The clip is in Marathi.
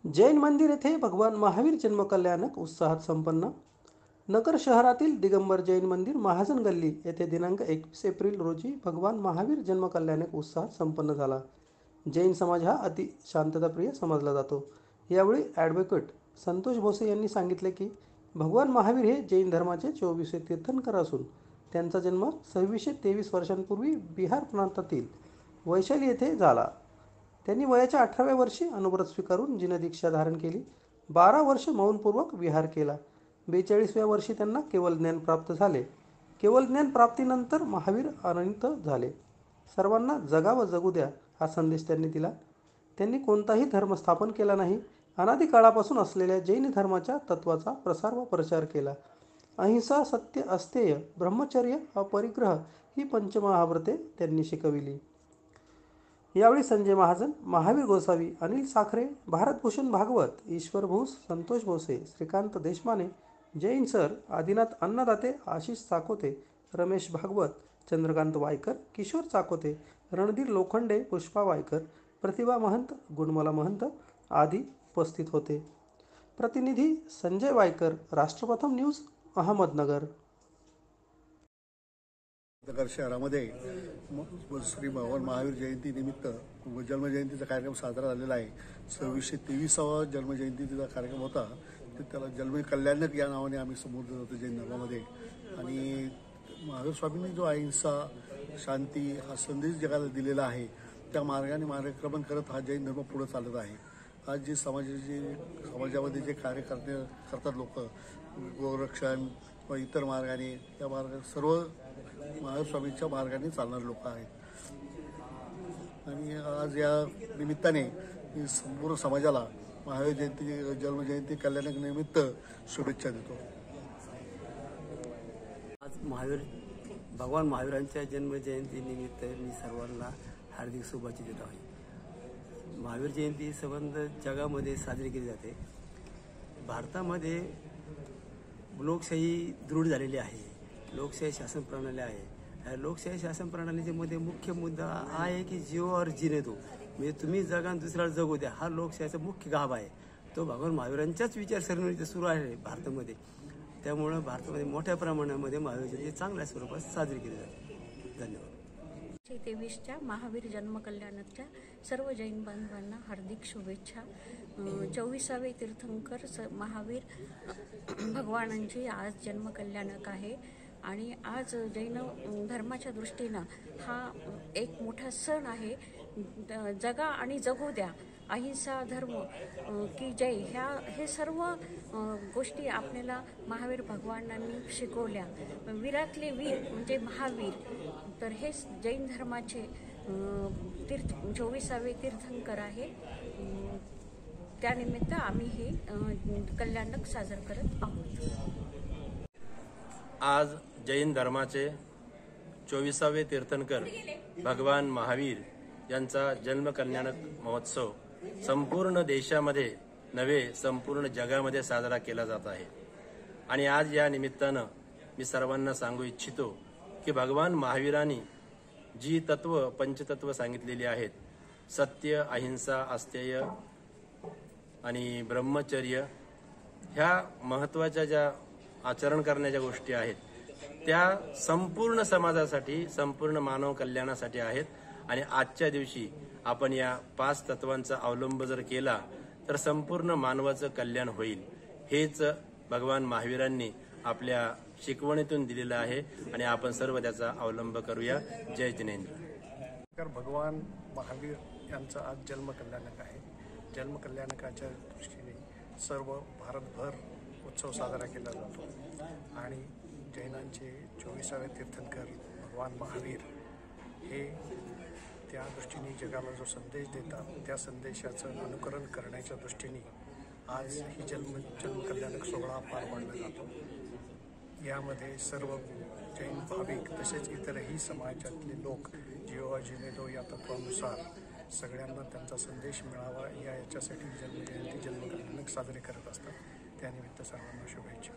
जैन मंदिर येथे भगवान महावीर जन्मकल्याणक उत्साहात संपन्न. नगर शहरातील दिगंबर जैन मंदिर महाजन गल्ली येथे दिनांक 21 एप्रिल रोजी भगवान महावीर जन्मकल्याणक उत्साहात संपन्न झाला. जैन समाज हा अति शांतताप्रिय समजला जातो. यावेळी ॲडव्होकेट संतोष भोसे यांनी सांगितले की भगवान महावीर हे जैन धर्माचे 24वे तीर्थंकर असून त्यांचा जन्म 2623 वर्षांपूर्वी बिहार प्रांतातील वैशाली येथे झाला. त्यांनी वयाच्या 18व्या वर्षी अनुव्रत स्वीकारून जिनदीक्षा धारण केली. 12 वर्ष मौनपूर्वक विहार केला. 42व्या वर्षी त्यांना केवळ ज्ञान प्राप्त झाले. केवळ ज्ञान प्राप्तीनंतर महावीर अनंत झाले. सर्वांना जगा व जगू द्या हा संदेश त्यांनी दिला. त्यांनी कोणताही धर्म स्थापन केला नाही. अनादी काळापासून असलेल्या जैन धर्माच्या तत्वाचा प्रसार व प्रचार केला. अहिंसा, सत्य, अस्तेय, ब्रह्मचर्य, अपरिग्रह ही पंचमहाव्रते त्यांनी शिकविली. यावेळी संजय महाजन, महावीर गोसावी, अनिल साखरे, भारतभूषण भागवत, ईश्वर भूस, संतोष भोसे, श्रीकांत देशमाने, जैन सर, आदिनाथ अन्नदाते, आशिष चाकोते, रमेश भागवत, चंद्रकांत वायकर, किशोर चाकोते, रणधीर लोखंडे, पुष्पा वायकर, प्रतिभा महंत, गुणमला महंत आदी उपस्थित होते. प्रतिनिधी संजय वायकर, राष्ट्रप्रथम न्यूज, अहमदनगर. नगर शहरामध्ये श्री भगवान महावीर जयंती निमित्त जन्मजयंतीचा कार्यक्रम साजरा झालेला आहे. 2623वा जन्मजयंतीचा कार्यक्रम होता. ते त्याला जन्मकल्याणक या नावाने आम्ही संबोधत होतो जैन धर्मामध्ये. आणि महावीर स्वामींनी जो अहिंसा, शांती हा संदेश जगाला दिलेला आहे त्या मार्गाने मार्गक्रमण करत हा जैन धर्म पुढे चालत आहे. आज जे समाजामध्ये जे कार्य करतात लोक, गोरक्षण व इतर मार्गाने या सर्व महावीर स्वामींच्या मार्गाने चालणारे लोक आहेत. आणि आज या निमित्ताने मी संपूर्ण समाजाला महावीर जयंती जन्मजयंती कल्याणक निमित्त शुभेच्छा देतो. आज भगवान महावीरांच्या जन्मजयंतीनिमित्त मी सर्वांना हार्दिक शुभेच्छा देत आहे. महावीर जयंती संबंध जगामध्ये साजरी केली जाते. भारतामध्ये लोकशाही दृढ झालेली आहे. लोकशाही शासन प्रणाली आहे. लोकशाही शासन प्रणालीमध्ये मुख्य मुद्दा आहे की जीव और जीने दो, म्हणजे तुम्ही जगा आणि दुसऱ्याला जगू द्या, हा लोकशाहीचा मुख्य गाभ आहे. तो भगवान महावीरांच्याच विचारसरणीमध्ये सुरू आहे भारतामध्ये. त्यामुळं भारतामध्ये मोठ्या प्रमाणामध्ये महावीर जयंती चांगल्या स्वरूपात साजरी केली जाते. धन्यवाद. 23च्या महावीर जन्मकल्याणकच्या सर्व जैन बांधवांना हार्दिक शुभेच्छा. 24वे तीर्थंकर महावीर भगवानांची आज जन्मकल्याणक आहे. आणि आज जैन धर्माच्या दृष्टीनं हा एक मोठा सण आहे. जगा आणि जगू द्या, अहिंसा धर्म की जय, हे सर्व गोष्टी आपल्याला महावीर भगवानांनी शिकवल्या. वीरातले वीर म्हणजे महावीर, तर हे जैन धर्माचे 24वे तीर्थंकर आहे. त्यानिमित्त आम्ही हे कल्याणक साजरं करत आहोत. आज जैन धर्माचे 24वे तीर्थंकर भगवान महावीर यांचा जन्मकल्याणक महोत्सव संपूर्ण देशामध्ये नव्हे संपूर्ण जगामध्ये साजरा केला जात आहे. आणि आज या निमित्तानं मी सर्वांना सांगू इच्छितो की भगवान महावीरांनी जी पंचतत्व सांगितलेली आहेत, सत्य, अहिंसा, अस्तेय आणि ब्रह्मचर्य, ह्या महत्त्वाच्या ज्या आचरण करण्याच्या गोष्टी आहेत त्या संपूर्ण समाजासाठी, संपूर्ण मानव कल्याणासाठी आहेत. आणि आजच्या दिवशी आपण या 5 तत्वांचा अवलंब जर केला तर संपूर्ण मानवाचं कल्याण होईल. हेच भगवान महावीरांनी आपल्या शिकवणीतून दिलेलं आहे आणि आपण सर्व त्याचा अवलंब करूया. जय जिनेंद्र. भगवान महावीर यांचा आज जन्मकल्याणक आहे. जन्मकल्याणकाच्या दृष्टीने सर्व भारतभर उत्सव साजरा केला जातो. आणि जैनांचे 24वे तीर्थंकर भगवान महावीर हे त्या दृष्टीने जगाला जो संदेश देतात त्या संदेशाचं अनुकरण करण्याच्या दृष्टीने आज ही जन्मकल्याणक सोहळा पार पाडला जातो. यामध्ये सर्व जैन भाविक तसेच इतरही समाजातले लोक जीवा जीने दो या तत्वानुसार सगळ्यांना त्यांचा संदेश मिळावा याच्यासाठी जन्मजयंती जन्मकल्याणक साजरे करत असतात. त्यानिमित्त सर्वांना शुभेच्छा.